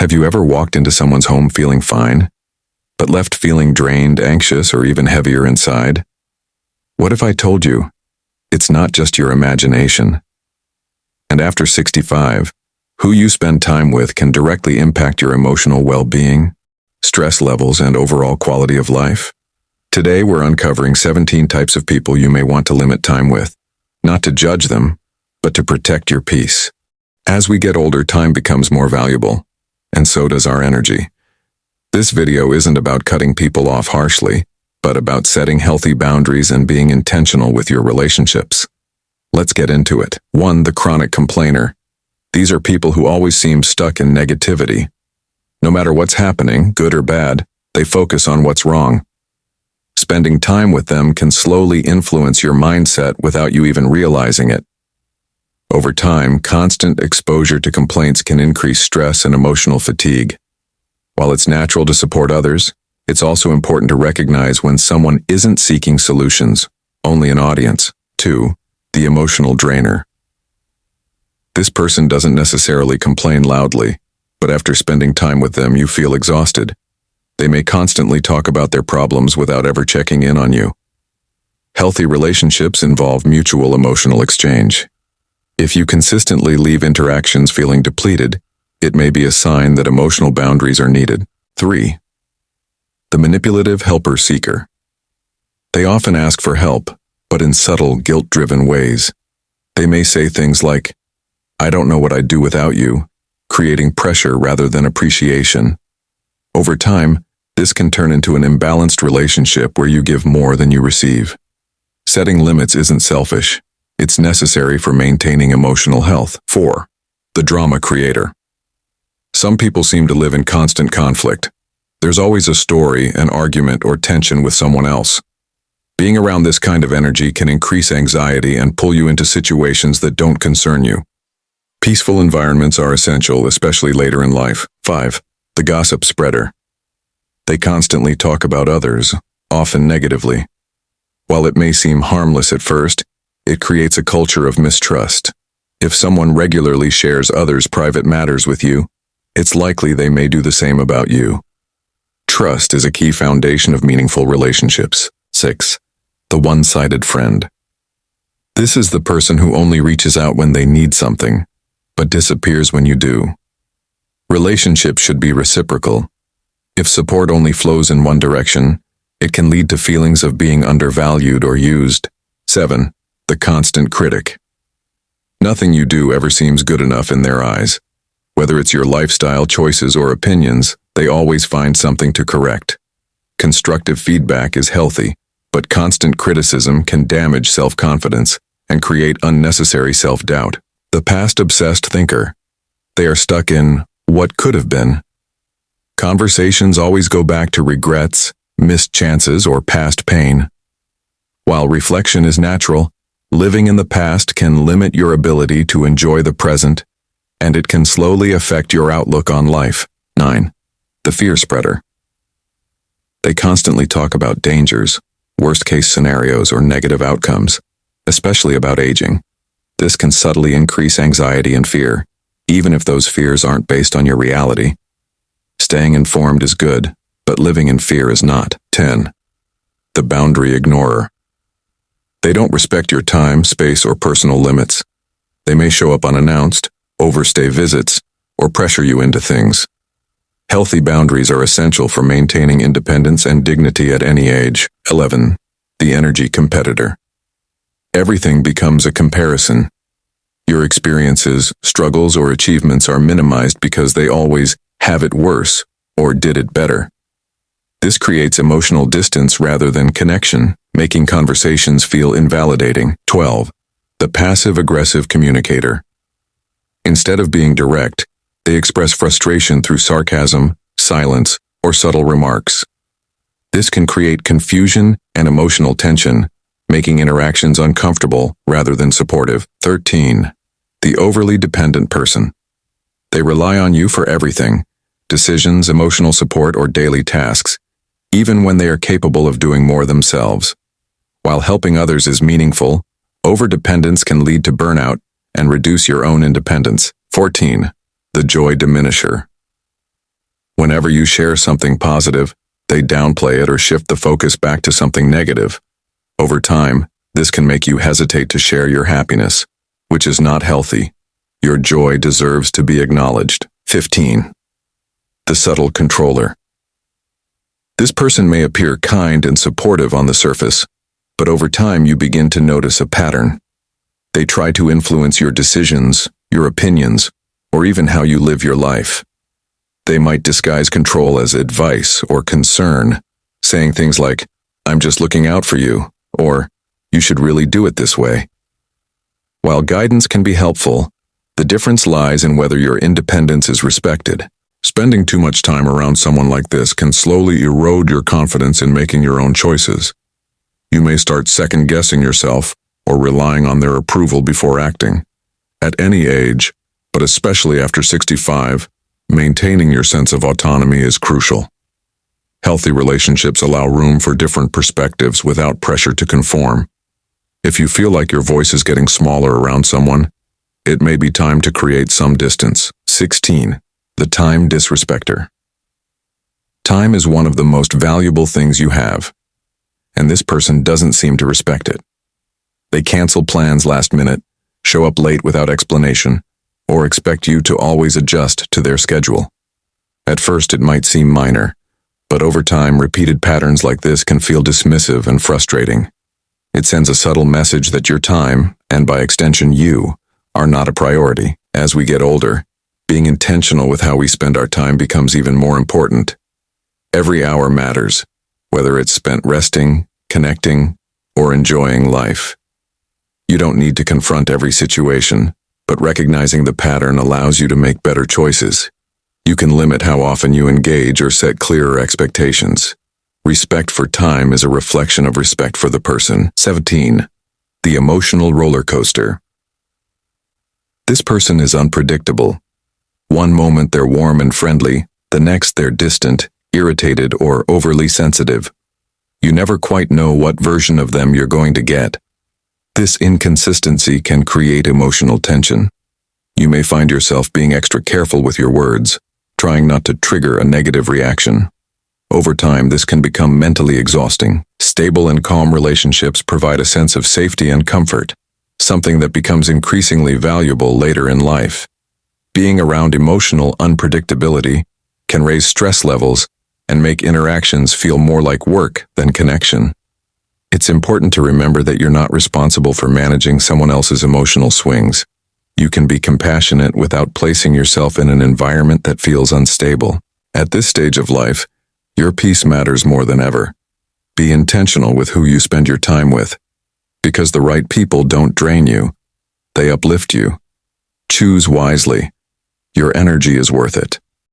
Have you ever walked into someone's home feeling fine, but left feeling drained, anxious, or even heavier inside? What if I told you it's not just your imagination? And after 65, who you spend time with can directly impact your emotional well-being, stress levels, and overall quality of life. Today, we're uncovering 17 types of people you may want to limit time with, not to judge them, but to protect your peace. As we get older, time becomes more valuable, and so does our energy. This video isn't about cutting people off harshly, but about setting healthy boundaries and being intentional with your relationships. Let's get into it. 1. The chronic complainer. These are people who always seem stuck in negativity. No matter what's happening, good or bad, they focus on what's wrong. Spending time with them can slowly influence your mindset without you even realizing it. Over time, constant exposure to complaints can increase stress and emotional fatigue. While it's natural to support others, it's also important to recognize when someone isn't seeking solutions, only an audience. 2. The emotional drainer. This person doesn't necessarily complain loudly, but after spending time with them, you feel exhausted. They may constantly talk about their problems without ever checking in on you. Healthy relationships involve mutual emotional exchange. If you consistently leave interactions feeling depleted, it may be a sign that emotional boundaries are needed. 3. The manipulative helper-seeker. They often ask for help, but in subtle, guilt-driven ways. They may say things like, "I don't know what I'd do without you," creating pressure rather than appreciation. Over time, this can turn into an imbalanced relationship where you give more than you receive. Setting limits isn't selfish. It's necessary for maintaining emotional health. 4. The drama creator. Some people seem to live in constant conflict. There's always a story, an argument, or tension with someone else. Being around this kind of energy can increase anxiety and pull you into situations that don't concern you. Peaceful environments are essential, especially later in life. 5. The gossip spreader. They constantly talk about others, often negatively. While it may seem harmless at first, it creates a culture of mistrust. If someone regularly shares others' private matters with you, it's likely they may do the same about you. Trust is a key foundation of meaningful relationships. 6. The one-sided friend. This is the person who only reaches out when they need something, but disappears when you do. Relationships should be reciprocal. If support only flows in one direction, it can lead to feelings of being undervalued or used. 7. The constant critic. Nothing you do ever seems good enough in their eyes. Whether it's your lifestyle choices or opinions, they always find something to correct. Constructive feedback is healthy, but constant criticism can damage self-confidence and create unnecessary self-doubt. The past-obsessed thinker. They are stuck in what could have been. Conversations always go back to regrets, missed chances, or past pain. While reflection is natural, living in the past can limit your ability to enjoy the present, and it can slowly affect your outlook on life. 9. The fear spreader. They constantly talk about dangers, worst-case scenarios, or negative outcomes, especially about aging. This can subtly increase anxiety and fear, even if those fears aren't based on your reality. Staying informed is good, but living in fear is not. 10. The boundary ignorer. They don't respect your time, space, or personal limits. They may show up unannounced, overstay visits, or pressure you into things. Healthy boundaries are essential for maintaining independence and dignity at any age. 11. The energy competitor. Everything becomes a comparison. Your experiences, struggles, or achievements are minimized because they always have it worse or did it better. This creates emotional distance rather than connection, making conversations feel invalidating. 12. The passive-aggressive communicator. Instead of being direct, they express frustration through sarcasm, silence, or subtle remarks. This can create confusion and emotional tension, making interactions uncomfortable rather than supportive. 13. The overly dependent person. They rely on you for everything, decisions, emotional support, or daily tasks, even when they are capable of doing more themselves. While helping others is meaningful, overdependence can lead to burnout and reduce your own independence. 14. The joy diminisher. Whenever you share something positive, they downplay it or shift the focus back to something negative. Over time, this can make you hesitate to share your happiness, which is not healthy. Your joy deserves to be acknowledged. 15. The subtle controller. This person may appear kind and supportive on the surface, but over time you begin to notice a pattern. They try to influence your decisions, your opinions, or even how you live your life. They might disguise control as advice or concern, saying things like, "I'm just looking out for you," or "You should really do it this way." While guidance can be helpful, the difference lies in whether your independence is respected. Spending too much time around someone like this can slowly erode your confidence in making your own choices. You may start second-guessing yourself or relying on their approval before acting. At any age, but especially after 65, maintaining your sense of autonomy is crucial. Healthy relationships allow room for different perspectives without pressure to conform. If you feel like your voice is getting smaller around someone, it may be time to create some distance. 16. The time disrespecter. Time is one of the most valuable things you have, and this person doesn't seem to respect it. They cancel plans last minute, show up late without explanation, or expect you to always adjust to their schedule. At first it might seem minor, but over time repeated patterns like this can feel dismissive and frustrating. It sends a subtle message that your time, and by extension you, are not a priority. As we get older, being intentional with how we spend our time becomes even more important. Every hour matters, whether it's spent resting, connecting, or enjoying life. You don't need to confront every situation, but recognizing the pattern allows you to make better choices. You can limit how often you engage or set clearer expectations. Respect for time is a reflection of respect for the person. 17. The emotional roller coaster. This person is unpredictable. One moment they're warm and friendly, the next they're distant, irritated, or overly sensitive. You never quite know what version of them you're going to get. This inconsistency can create emotional tension. You may find yourself being extra careful with your words, trying not to trigger a negative reaction. Over time, this can become mentally exhausting. Stable and calm relationships provide a sense of safety and comfort, something that becomes increasingly valuable later in life. Being around emotional unpredictability can raise stress levels and make interactions feel more like work than connection. It's important to remember that you're not responsible for managing someone else's emotional swings. You can be compassionate without placing yourself in an environment that feels unstable. At this stage of life, your peace matters more than ever. Be intentional with who you spend your time with, because the right people don't drain you, they uplift you. Choose wisely. Your energy is worth it.